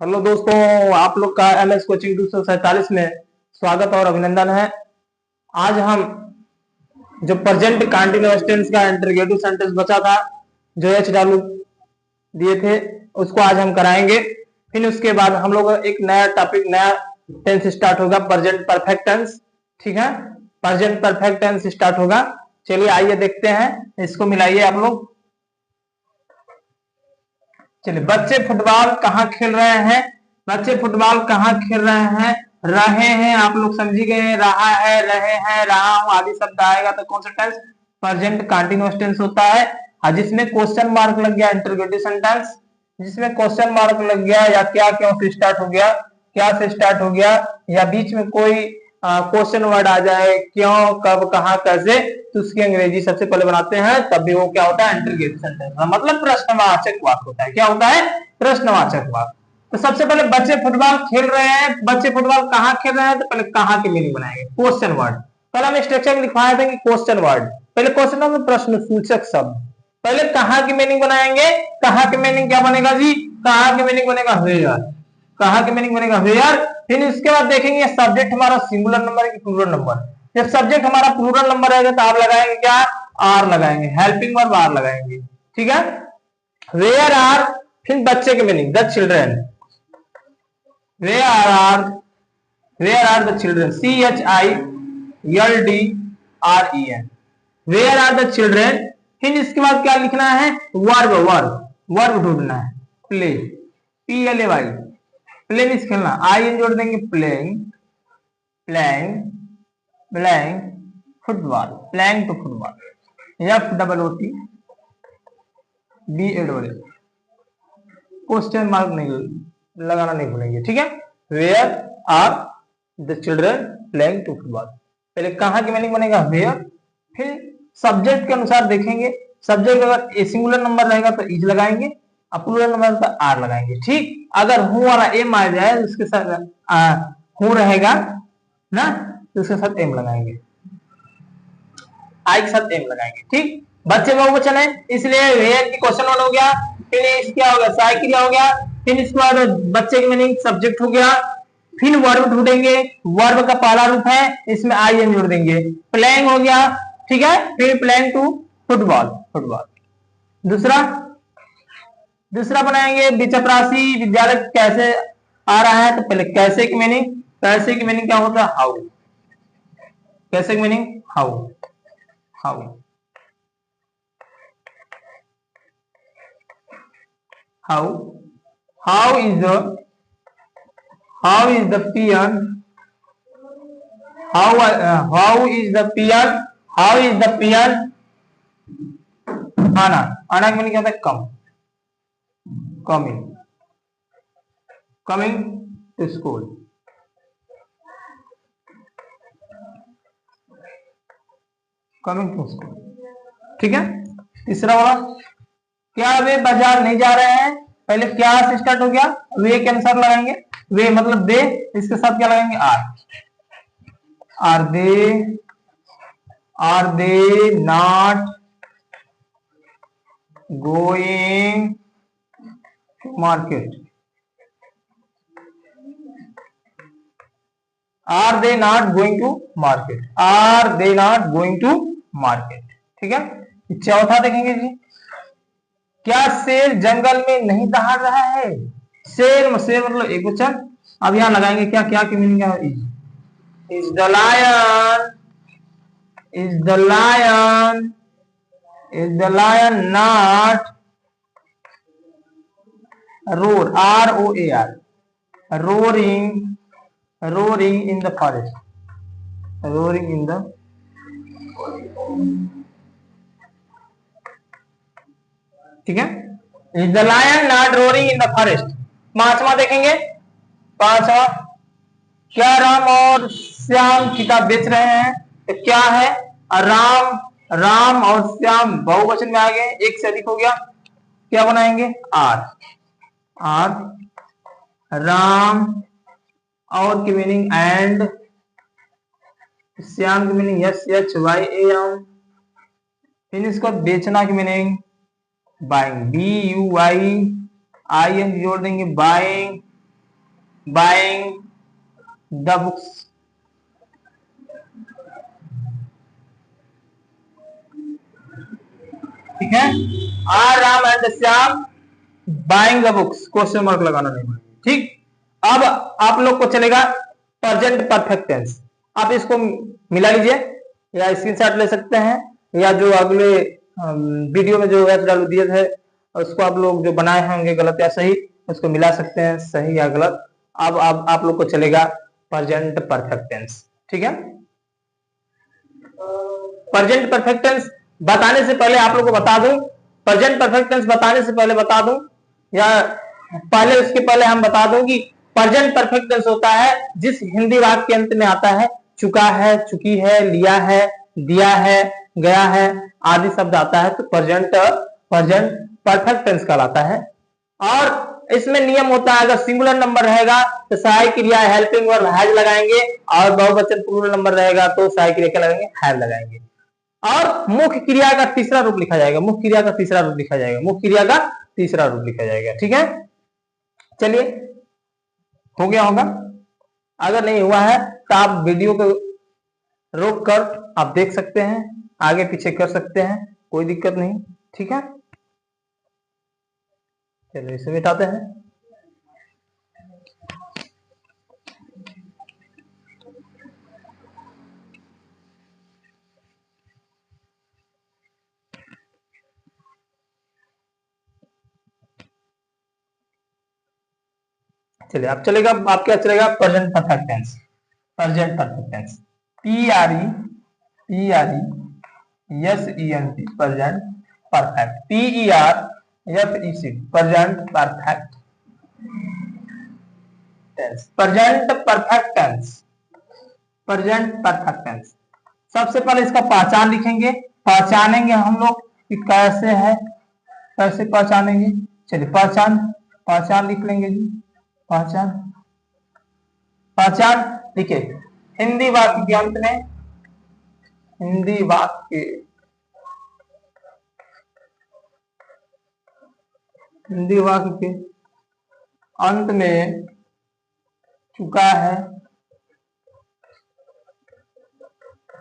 Hello दोस्तों, आप लोग का एमएस कोचिंग 247 में स्वागत और अभिनंदन है। आज हम जो प्रेजेंट कंटीन्यूअस टेंस का इंटरोगेटिव सेंटेंस बचा था, जो एच डब्ल्यू दिए थे, उसको आज हम कराएंगे। फिर उसके बाद हम लोग एक नया टॉपिक, नया टेंस स्टार्ट होगा, प्रेजेंट परफेक्ट टेंस। ठीक है, प्रेजेंट परफेक्ट टेंस स्टार्ट होगा। चलिए आइए देखते हैं, इसको मिलाइए आप लोग। चलिए, बच्चे फुटबॉल कहाँ खेल रहे हैं? बच्चे फुटबॉल कहाँ खेल रहे हैं आप लोग समझ गए। रहा है, रहे हैं, रहा हूं आदि शब्द आएगा तो कौन सा टेंस? प्रेजेंट कंटीन्यूअस टेंस होता है। और जिसमें क्वेश्चन मार्क लग गया, इंटरोगेटिव सेंटेंस। जिसमें क्वेश्चन मार्क लग गया या क्या, क्यों से स्टार्ट हो गया, क्या से स्टार्ट हो गया, या बीच में कोई क्वेश्चन वर्ड आ जाए, क्यों, कब, कहाँ, कैसे, तो उसकी अंग्रेजी सबसे पहले बनाते हैं, तब भी वो क्या होता है? इंटरोगेटिव सेंटेंस, मतलब प्रश्नवाचक वाक्य होता है। क्या होता है? प्रश्नवाचक वाक्य। तो सबसे पहले बच्चे फुटबॉल खेल रहे हैं, बच्चे फुटबॉल कहाँ खेल रहे हैं, तो पहले कहाँ की मीनिंग बनाएंगे, क्वेश्चन वर्ड। कल हम स्ट्रक्चर में लिखवाए थे कि क्वेश्चन वर्ड, पहले क्वेश्चन में प्रश्न सूचक शब्द, पहले कहाँ की मीनिंग बनाएंगे। कहाँ की मीनिंग क्या बनेगा जी? कहाँ की मीनिंग बनेगा वेयर। कहाँ की मीनिंग बनेगा वेयर। फिर इसके बाद देखेंगे सब्जेक्ट हमारा सिंगुलर नंबर है कि प्लूरल नंबर। जब सब्जेक्ट हमारा प्लूरल नंबर रहेगा तो आप लगाएंगे क्या? आर लगाएंगे, हेल्पिंग वर्ब आर लगाएंगे। ठीक है, वेयर आर। फिर बच्चे की meaning the children, where are the children, CHILDREN, where are the children. फिर इसके बाद क्या लिखना है? वर्ब, वर्ब ढूंढना है। प्ले, PLAY, प्ले मीन्स खेलना, आई जोड़ देंगे, playing, playing, playing football, playing to football, FOOTBALL, question mark नहीं लगाना, नहीं भूलेंगे। ठीक है, where are the children playing to football. पहले कहाँ की मीनिंग बनेगा? वेयर। फिर सब्जेक्ट के अनुसार देखेंगे, सब्जेक्ट अगर सिंगुलर नंबर रहेगा तो इज लगाएंगे, और प्लूरल नंबर तो आर लगाएंगे। ठीक, अगर हूं वाला एम आ जाए, उसके साथ हूं रहेगा ना, तो उसके साथ एम लगाएंगे, आई के साथ एम लगाएंगे। ठीक, बच्चे बहुवचन है, इसलिए वेयर की क्वेश्चन वन हो गया। फिर क्या हो गया? साइकिल हो गया। फिर इसके बाद बच्चे की मीनिंग सब्जेक्ट हो गया। फिर वर्ब ढूंढेंगे, वर्ब का पहला रूप है, इसमें आई एन जोड़ देंगे, प्लेइंग हो गया। ठीक है, फिर प्लेइंग टू फुटबॉल, फुटबॉल। दूसरा, दूसरा बनाएंगे विचपरासी, विद्यालय कैसे आ रहा है, तो पहले कैसे की मीनिंग, कैसे की मीनिंग क्या होता है? हाउ। कैसे की meaning how, how, how, how is the, how is the peon, how is the peon, how is the peon आना, आना का मीनिंग क्या होता है? Come, coming, coming to school, coming to school. ठीक है, तीसरा वाला, क्या वे बाजार नहीं जा रहे हैं, पहले क्या से स्टार्ट हो गया, वे के अनुसार लगाएंगे, वे मतलब दे, इसके साथ क्या लगाएंगे? Are they, are they not going to market, are they not going to market, are they not going to market. ठीक है, चौथा देखेंगे जी, क्या शेर जंगल में नहीं दहाड़ रहा है? शेर, शेर मतलब एक वचन। अब यहां लगाएंगे क्या, क्या की मीनिंग है? Is the lion, is the lion, is the lion not roar, ROAR, roaring, roaring in the forest, roaring in the, ठीक है, is the lion not roaring in the forest. पांचवा देखेंगे, पांचवा, क्या राम और श्याम किताब बेच रहे हैं, तो क्या है? राम, राम और श्याम बहुवचन में आ गए, एक से अधिक हो गया, क्या बनाएंगे? आर, आर, राम और की मीनिंग एंड, श्याम की मीनिंग SHYAM। फिर इसको बेचना की मीनिंग बाइंग, BUYING जोड़ देंगे, बाइंग, बाइंग द बुक्स, ठीक है। Are Ram and Shyam buying the books, question mark लगाना नहीं पड़ेगा, ठीक। अब आप लोग को चलेगा प्रेजेंट परफेक्ट टेंस। आप इसको मिला लीजिए या स्क्रीनशॉट ले सकते हैं, या जो अगले वीडियो में जो डाल दिए थे उसको आप लोग जो बनाए होंगे गलत या सही उसको मिला सकते हैं, सही या गलत। अब आप लोग को चलेगा प्रेजेंट परफेक्ट टेंस, ठीक है। प्रेजेंट परफेक्ट टेंस बताने से पहले आप लोग को बता दूं, प्रेजेंट परफेक्ट टेंस बताने से पहले बता दूं, या पहले उसके पहले हम बता दूं कि प्रेजेंट परफेक्ट टेंस होता है जिस हिंदी वाक्य के अंत में आता है चुका है, चुकी है, लिया है, दिया है, गया है आदि शब्द आता है तो प्रेजेंट परफेक्ट टेंस कहलाता है। और इसमें नियम होता है, अगर सिंगुलर नंबर रहेगा तो सहायक क्रिया हेल्पिंग वर्ब हैज लगाएंगे, और बहुवचन प्लूरल नंबर रहेगा तो सहायक क्रिया क्या लगाएंगे, हैव लगाएंगे। और मुख्य क्रिया का तीसरा रूप लिखा जाएगा, मुख्य क्रिया का तीसरा रूप लिखा जाएगा, मुख्य क्रिया का तीसरा रूप लिखा जाएगा, ठीक है। चलिए, हो गया होगा। अगर नहीं हुआ है तो आप वीडियो को रोक कर आप देख सकते हैं, आगे पीछे कर सकते हैं, कोई दिक्कत नहीं, ठीक है। चलिए इसे मिटाते हैं। चलिए अब चलेगा, आप क्या चलेगा, present perfect tense. Present perfect tense PRESENT present perfect, PERFECT present perfect tense, present perfect tense, present perfect tense. सबसे पहले इसका पहचान लिखेंगे, पहचानेंगे हम लोग कि कैसे है, कैसे पहचानेंगे। चलिए पहचान, पहचान लिख लेंगे जी, पहचान, पहचान लिखे हिंदी वाक्य के अंत में, हिंदी वाक्य, हिंदी वाक्य के अंत में चुका है,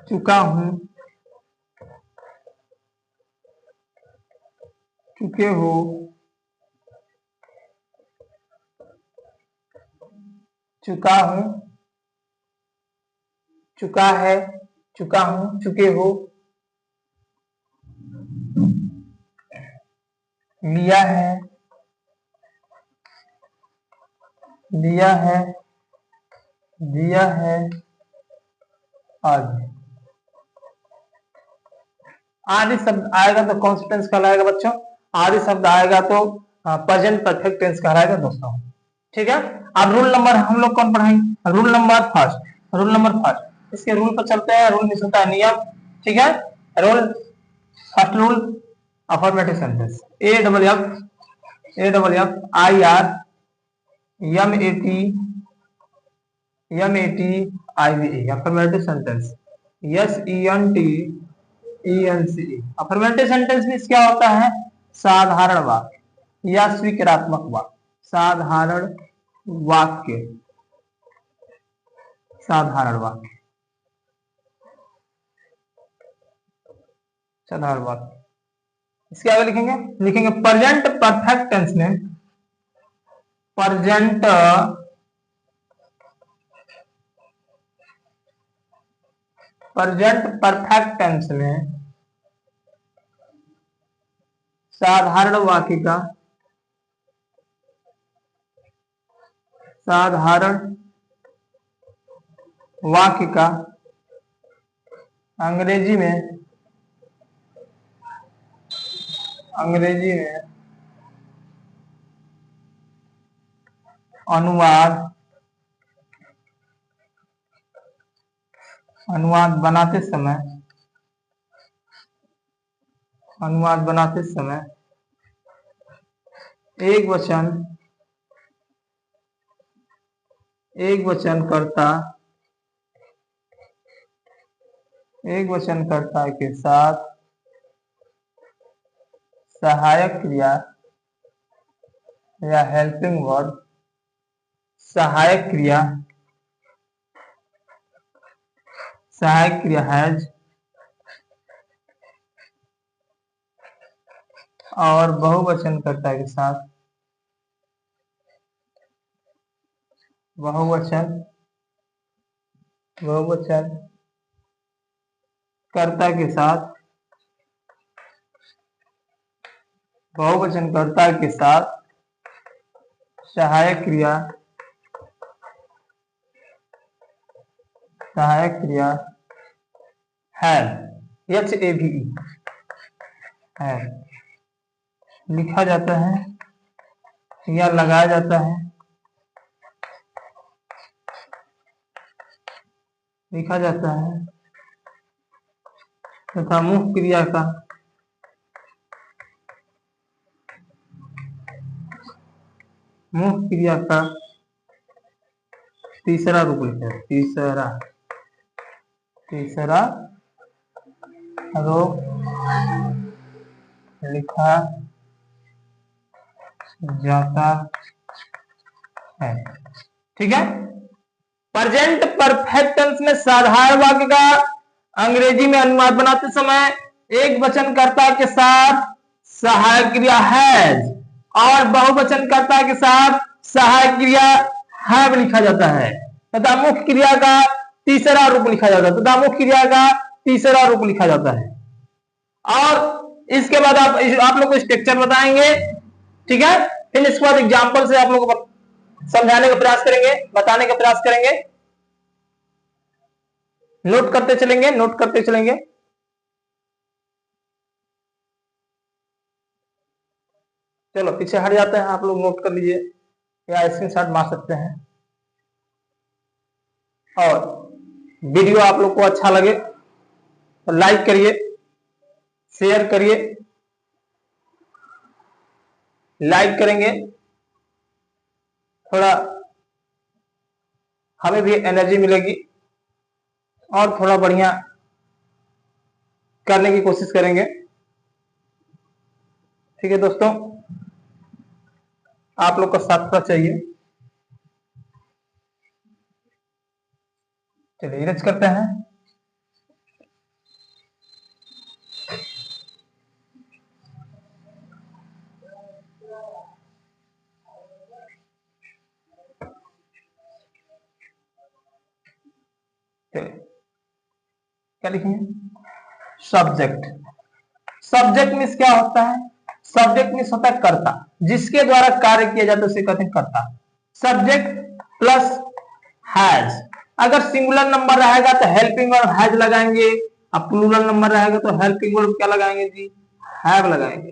चुका हूं, चुके हो, चुका हूं, चुका है, चुका हूं, चुके हो, लिया है, लिया है, दिया है आदि। आदि शब्द आएगा तो कौन सा टेंस कहलाएगा बच्चों, आदि शब्द आएगा तो प्रेजेंट परफेक्ट टेंस कहलाएगा दोस्तों, ठीक है। अब रूल नंबर हम लोग कौन पढ़ाएंगे, rule number first, rule number first, इसके रूल पर चलते हैं। रूल में होता है नियम, ठीक है। Rule first rule, affirmative sentence, AFFIRMATIVE affirmative sentence, SENTENCE affirmative sentence means क्या होता है, साधारण वाक्य या स्वीकारात्मक वाक्य, साधारण वाक्य, साधारण वाक्य, साधारण वाक्य। इसके आगे लिखेंगे, लिखेंगे प्रेजेंट परफेक्ट टेंस में, प्रेजेंट परफेक्ट टेंस में साधारण वाक्य का, साधारण वाक्य का अंग्रेजी में, अंग्रेजी में अनुवाद, अनुवाद बनाते समय, अनुवाद बनाते समय एक वचन, एक वचनकर्ता, एक वचनकर्ता के साथ सहायक क्रिया या हेल्पिंग वर्ब सहायक क्रिया, सहायक क्रिया हैज और बहुवचन कर्ता के साथ, बहुवचन कर्ता के साथ, बहुवचन कर्ता के साथ सहायक क्रिया, हैव, HAVE है लिखा जाता है या लगाया जाता है, लिखा जाता है तथा मुख्य क्रिया का तीसरा रूप लिखा है, तीसरा रूप लिखा जाता है। ठीक है। प्रेजेंट परफेक्ट टेंस में साधारण वाक्य का अंग्रेजी में अनुवाद बनाते समय एक वचनकर्ता के साथ सहायक क्रिया हैज और बहुवचनकर्ता के साथ सहायक क्रिया हैव लिखा जाता है तथा मुख्य क्रिया का तीसरा रूप लिखा जाता है, और इसके बाद आप लोग को स्ट्रक्चर बताएंगे। ठीक है। फिर इसके बाद एग्जाम्पल से आप लोग को समझाने का प्रयास करेंगे, बताने का प्रयास करेंगे, नोट करते चलेंगे। चलो पीछे हट जाते हैं, आप लोग नोट कर लीजिए या स्क्रीनशॉट मार सकते हैं। और वीडियो आप लोग को अच्छा लगे तो लाइक करिए, शेयर करिए, लाइक करेंगे थोड़ा हमें भी एनर्जी मिलेगी और थोड़ा बढ़िया करने की कोशिश करेंगे। ठीक है दोस्तों, आप लोग का साथ थोड़ा चाहिए। चलिए इरेज करते हैं। क्या लिखेंगे? सब्जेक्ट मीन्स क्या होता है? सब्जेक्ट मीन्स होता है कर्ता, जिसके द्वारा कार्य किया जाता है उसे कहते हैं कर्ता। सब्जेक्ट प्लस हैज, अगर सिंगुलर नंबर रहेगा तो हेल्पिंग वर्ब हैज लगाएंगे, अब प्लूरल नंबर रहेगा तो हेल्पिंग वर्ब क्या लगाएंगे जी? हैव लगाएंगे।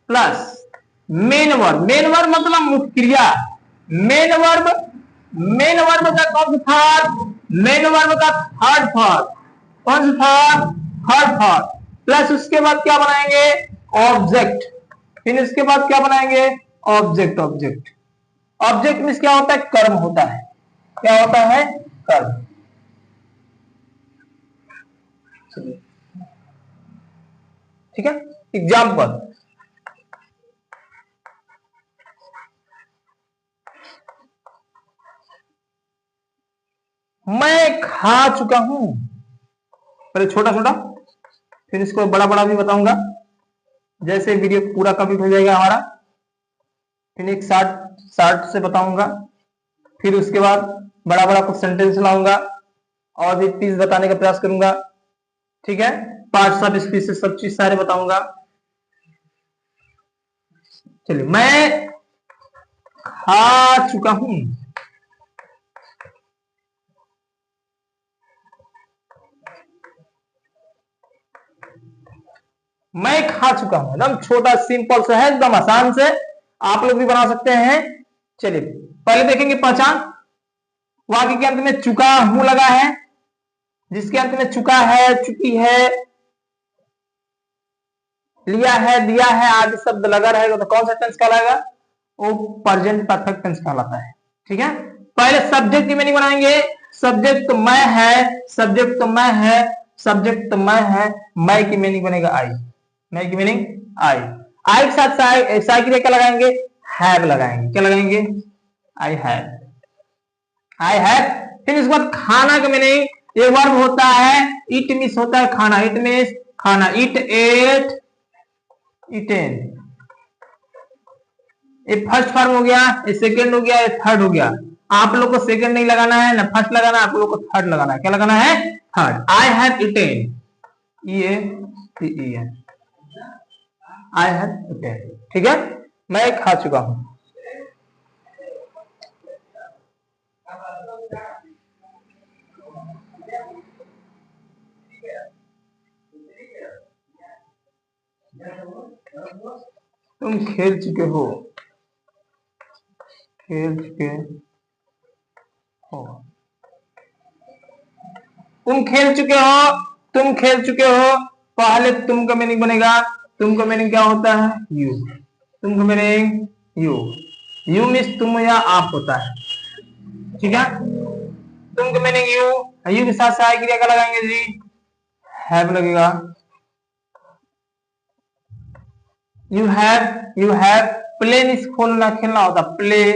प्लस मेन वर्ब मतलब मुख्य क्रिया। मेन वर्ब का कौन सा था? मेन वर्ब का थर्ड फॉर्म। कौन सा था? Third form. प्लस उसके बाद क्या बनाएंगे? ऑब्जेक्ट। फिर इसके बाद क्या बनाएंगे? ऑब्जेक्ट। ऑब्जेक्ट मीन्स क्या होता है? कर्म होता है। क्या होता है? कर्म। ठीक है। एग्जाम्पल, मैं खा चुका हूं। पहले छोटा फिर इसको बड़ा भी बताऊंगा। जैसे वीडियो पूरा कंप्लीट हो जाएगा हमारा, फिर एक शार्ट से बताऊंगा, फिर उसके बाद बड़ा कुछ सेंटेंस लाऊंगा और भी चीज बताने का प्रयास करूंगा। ठीक है। पार्ट्स ऑफ स्पीच से सब चीज सारे बताऊंगा। चलिए, मैं खा चुका हूं। मैं खा चुका हूं। एकदम छोटा सिंपल सा है, एकदम आसान से आप लोग भी बना सकते हैं। चलिए पहले देखेंगे पहचान। वाक्य के अंत में चुका हूं लगा है, जिसके अंत में चुका है, चुकी है, लिया है, दिया है आदि शब्द लगा रहेगा तो कौन सा टेंस कहलाएगा? वो प्रेजेंट परफेक्ट टेंस कहलाता है। ठीक है। पहले सब्जेक्ट की मीनिंग बनाएंगे। सब्जेक्ट तो मैं है, सब्जेक्ट तो मैं है, सब्जेक्ट तो मैं है। मैं की मीनिंग बनेगा आई। मैं की मीनिंग आई। आई के साथ क्या लगाएंगे? हैव लगाएंगे। क्या लगाएंगे? I have. I have. फिर इसके बाद खाना का मीनिंग, ये वर्ब होता है इट मीन्स होता है खाना, इट मीन्स खाना, इट एट, इटेन। ये फर्स्ट फॉर्म हो गया, ये सेकंड हो गया, ये थर्ड हो गया। आप लोग को सेकंड नहीं लगाना है ना फर्स्ट लगाना है, आप लोग को थर्ड लगाना है। क्या लगाना है? थर्ड। आई हैव इटेन, ये आई हैव इटेन, ठीक है, मैं खा चुका हूं। तुम खेल चुके हो, खेल चुके हो, तुम खेल चुके हो, तुम खेल चुके हो। पहले तुम का मीनिंग बनेगा, तुम का मीनिंग क्या होता है? यू। तुम का मीनिंग यू, यू मीन्स तुम या आप होता है, ठीक है। तुम का मीनिंग यू, यू के साथ सहायक क्रिया का लगाएंगे जी, हैव लगेगा। यू हैव प्ले मीन्स खोलना खेलना होता, प्ले,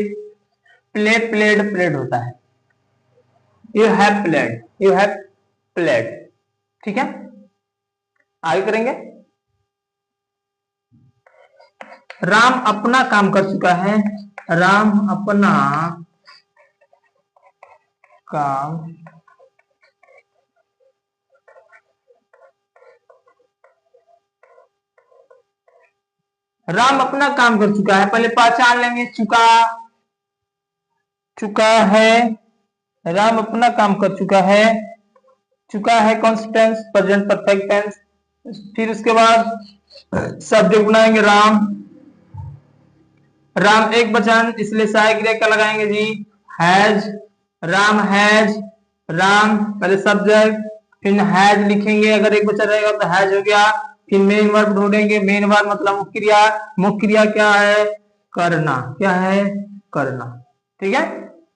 प्ले प्लेड प्लेड होता है। You have played, you have played, ठीक है। आगे करेंगे। राम अपना काम कर चुका है, राम अपना काम राम अपना काम कर चुका है, पहले पहचान लेंगे, चुका, चुका है, राम अपना काम कर चुका है, चुका है कौन सा टेंस? Present perfect tense. फिर उसके बाद सब्जेक्ट बनाएंगे राम, राम एक वचन इसलिए सहायक क्रिया का लगाएंगे जी, हैज, राम हैज, राम पहले सब्जेक्ट, फिर हैज लिखेंगे, अगर एक वचन रहेगा तो हैज हो गया। फिर मेन वर्ब ढूंढेंगे, मेन वर्ब मतलब मुख्य क्रिया, मुख्य क्रिया क्या है? करना, क्या है? करना, ठीक है।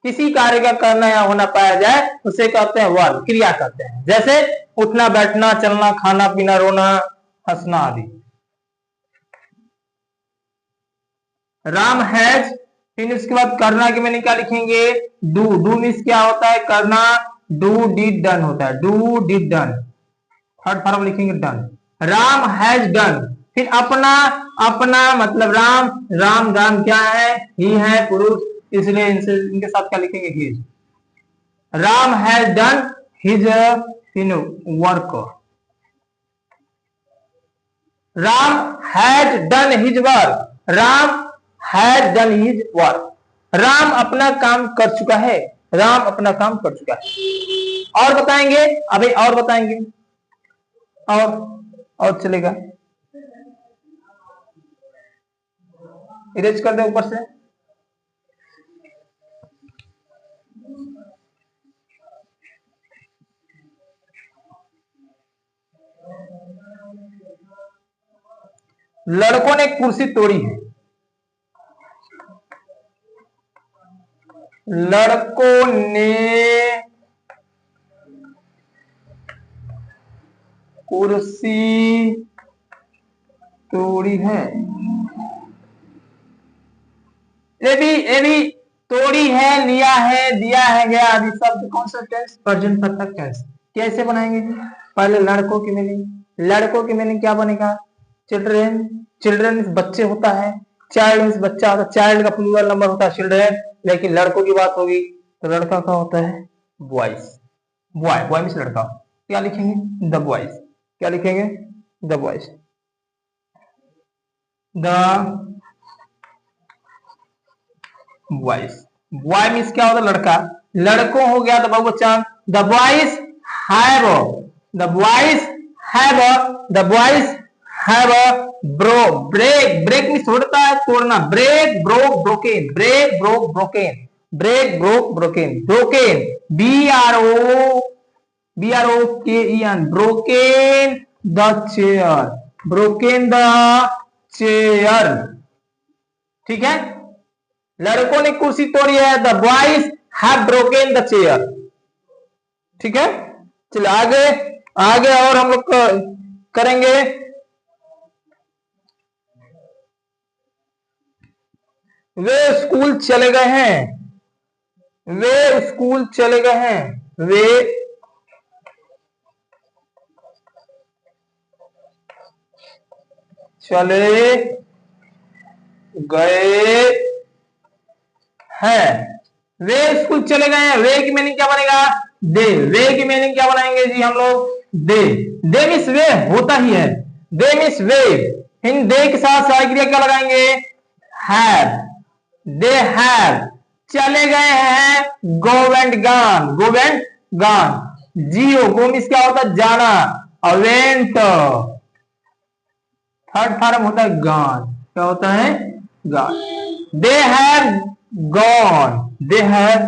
किसी कार्य का करना या होना पाया जाए उसे कहते हैं वर्ब, क्रिया कहते हैं, जैसे उठना बैठना चलना खाना पीना रोना हंसना आदि। राम हैज, फिर उसके बाद करना के मैंने क्या लिखेंगे? डू, डू मीन्स क्या होता है? करना, डू डिड डन होता है, do did done, third form लिखेंगे डन। राम हैज डन, फिर अपना, अपना मतलब राम, राम राम क्या है? ही है पुरुष, इसलिए इनसे इनके साथ क्या लिखेंगे? His. Ram has done his work, Ram has done his work, Ram has done his work. Ram अपना काम कर चुका है, राम अपना काम कर चुका है। और बताएंगे, अभी और बताएंगे, और चलेगा, इरेज कर दे ऊपर से। लड़कों ने कुर्सी तोड़ी है, लड़कों ने कुर्सी तोड़ी है। ये भी तोड़ी है, लिया है, दिया है, गया आदि शब्द कौन सा टेंस? Present perfect tense. कैसे बनाएंगे जी? पहले लड़कों की मीनिंग, लड़कों की मीनिंग क्या बनेगा? चिल्ड्रेन, चिल्ड्रेन बच्चे होता है, चाइल्ड मीन्स बच्चा होता है, चाइल्ड का प्लूरल नंबर होता है चिल्ड्रेन, लेकिन लड़कों की बात होगी तो लड़का का होता है बॉयज, बॉय, बॉय मीन्स लड़का। क्या लिखेंगे? द बॉयज, क्या लिखेंगे? The boys, the boys. Boy means क्या होता है? लड़का, लड़कों हो गया तो बहुवचन, the boys have, the boys have, the boys have bro, break, break means तोड़ता है, तोड़ना, break broke broken, break broke broken, break broke broken, broken, B R O, B R O K E N, broken the chair, broken the chair, ठीक है। लड़कों ने कुर्सी तोड़ी है, the boys have broken the chair, ठीक है। चलिए आगे, आगे और हम लोग करेंगे। वे स्कूल चले गए हैं, वे स्कूल चले गए हैं। वे चले गए हैं। वे स्कूल चले गए हैं। वे की मीनिंग क्या बनेगा? दे। वे की मीनिंग क्या बनाएंगे जी हम लोग? दे। दे मीन्स वे होता ही है। दे मीन्स वे। इन दे के साथ सहायक क्रिया क्या लगाएंगे? हैव। दे हैव चले गए हैं। Go and gone. Go and gone. Jio go means क्या होता है? जाना। और वेंट थर्ड फॉर्म होता है गॉन। क्या होता है? Gone. They have gone. They have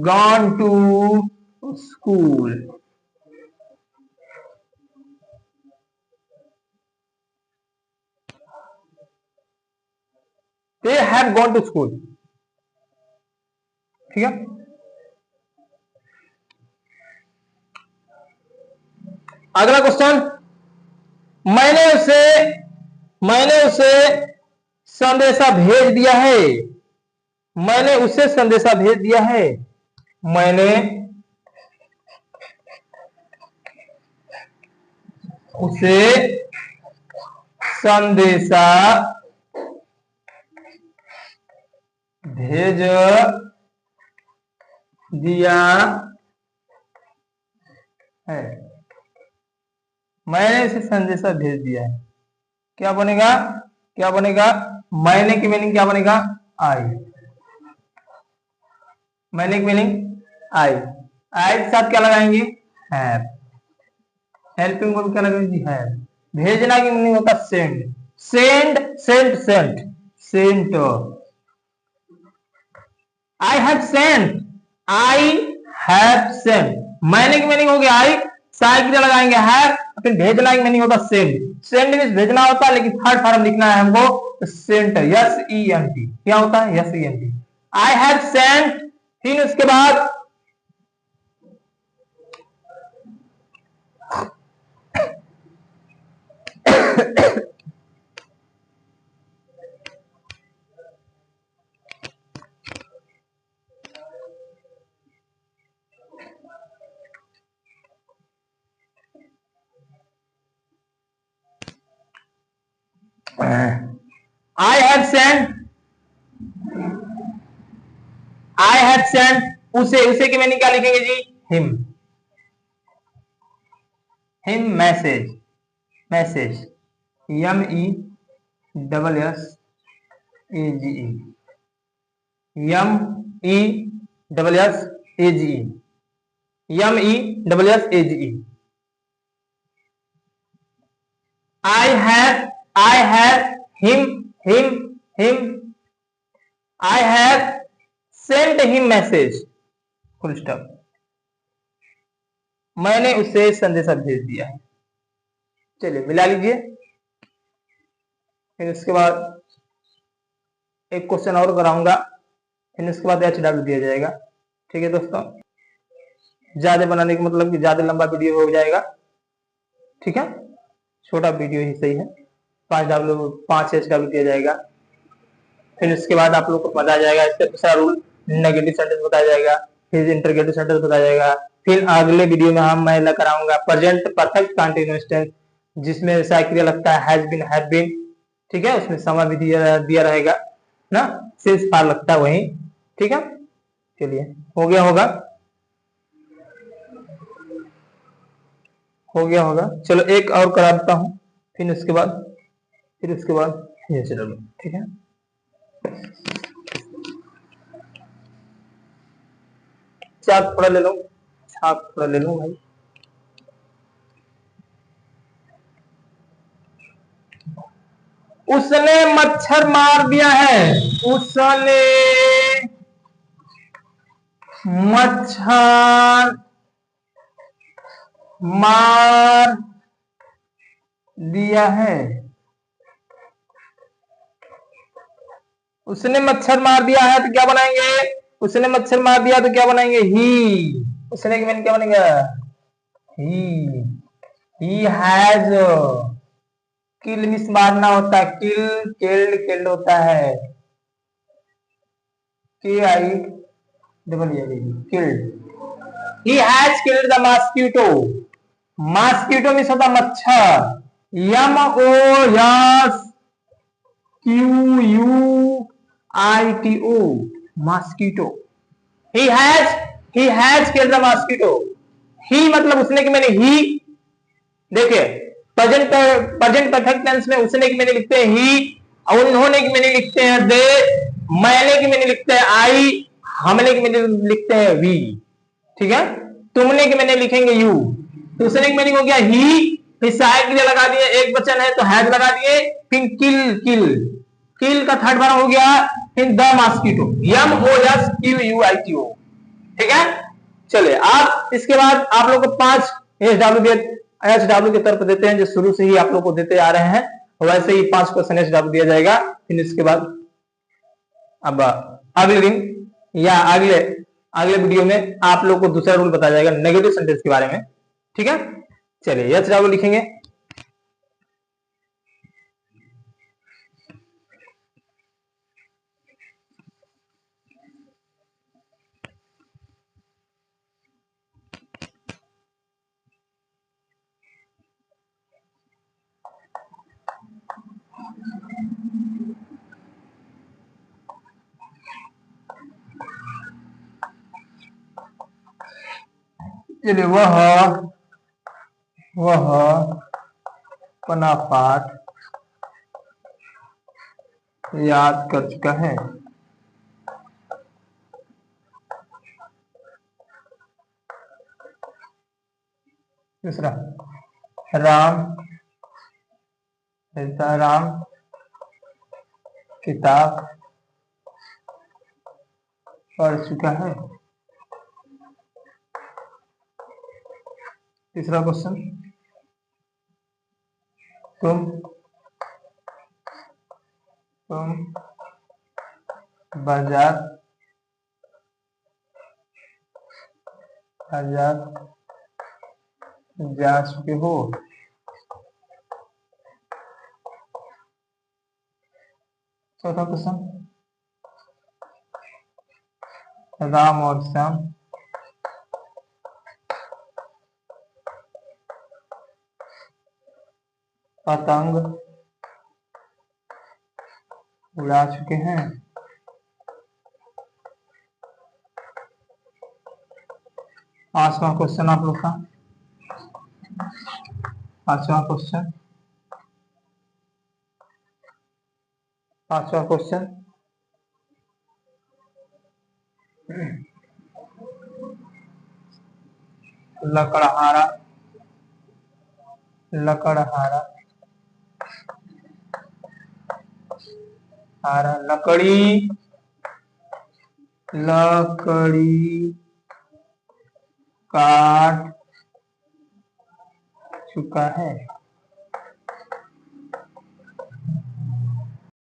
gone to school. They have gone to school. ठीक है। अगला क्वेश्चन, मैंने उसे संदेशा भेज दिया है। मैंने उसे संदेशा भेज दिया है। मैंने उसे संदेशा भेज दिया है। मैंने उसे संदेशा भेज दिया है। क्या बनेगा? क्या बनेगा? मैंने की मीनिंग क्या बनेगा? आई। मैंने की मीनिंग आई। आई के साथ क्या लगाएंगे? हैव। हेल्पिंग वर्ब क्या लगाएंगे जी? हैव। भेजना की मीनिंग होता है send. Send sent sent sent. I have sent. I have sent. मैंने की मीनिंग हो गया आई। सहायक क्रिया लगाएंगे हैव। फिर भेजना की मीनिंग होता सेंड। सेंड मीन्स भेजना होता है, लेकिन थर्ड फॉर्म लिखना है हमको sent. S E N T. क्या होता है? S E N T. I have sent. फिर उसके बाद I have sent. I have sent उसे। उसे की मीनिंग क्या लिखेंगे जी? Him. Him message. Message M E double S A G E. M E double S A G E. M E double S A G E. I have him I have sent him message full stop. मैंने उसे संदेशा भेज दिया है। चलिए मिला लीजिए। फिर उसके बाद एक क्वेश्चन और कराऊंगा। फिर उसके बाद HW दिया जाएगा। ठीक है दोस्तों, ज्यादा बनाने का मतलब कि ज्यादा लंबा वीडियो हो जाएगा। ठीक है, छोटा वीडियो ही सही है। 5 HW दिया जाएगा। फिर उसके बाद आप लोग को पता आ जाएगा इसका दूसरा रूल, नेगेटिव सेंटेंस बताया जाएगा। फिर इंटरगेटिव सेंटेंस बताया जाएगा। फिर अगले वीडियो में मैं कराऊंगा प्रेजेंट परफेक्ट कंटीन्यूअस टेंस, जिसमें सहायक क्रिया लगता है हैज बीन, हैव बीन। ठीक है, उसमें समय भी दिया रहेगा ना, सिंस पार लगता है वही। ठीक है, चलिए हो गया होगा, हो गया होगा। चलो एक और करा देता हूँ, फिर उसके बाद ये चलो। ठीक है, चाक थोड़ा ले लो, छाप थोड़ा ले लो भाई। उसने मच्छर मार दिया है। उसने मच्छर मार दिया है। उसने मच्छर मार दिया है तो क्या बनाएंगे? उसने मच्छर मार दिया तो क्या बनाएंगे? ही। उसने के मैंने क्या बनेगा? He has. किल मिस मारना होता है, किल किल्ड किल्ड होता है। के I double killed. He has killed the mosquito. Mosquito means होता मच्छर. MOSQUITO mosquito. He has killed the mosquito. ही मतलब उसने की मैंने ही. देखिए प्रेजेंट परफेक्ट टेंस में उसने की मैंने लिखते हैं ही, उन्होंने की मैंने लिखते हैं दे, मैंने की मैंने लिखते हैं आई, हमने की मैंने लिखते हैं वी. ठीक है, तुमने की मैंने लिखेंगे यू. दूसरे की मैंने हो गया ही, फिर सहायक के लिए लगा दिए, एक वचन है तो हैज लगा दिए, फिर किल का थर्ड बार हो गया, फिर द मॉस्किटो. MOSQUITO. ठीक है, चलिए आप इसके बाद आप लोग को 5 HW के तरफ देते हैं जो शुरू से ही आप लोग को देते आ रहे हैं, वैसे ही 5 क्वेश्चन HW दिया जाएगा. फिर इसके बाद अब अगले दिन या अगले वीडियो में आप लोग को दूसरा रूल बताया जाएगा नेगेटिव सेंटेंस के बारे में. ठीक है, चलिए HW लिखेंगे. चलिए वह अपना पाठ याद कर चुका है. दूसरा राम किताब पढ़ चुका है. तीसरा क्वेश्चन तुम बाजार जा चुके हो. चौथा क्वेश्चन राम और श्याम पतंग उड़ा चुके हैं. पांचवा क्वेश्चन आप लोग का पांचवा क्वेश्चन लकड़हारा लकड़ी काट चुका है.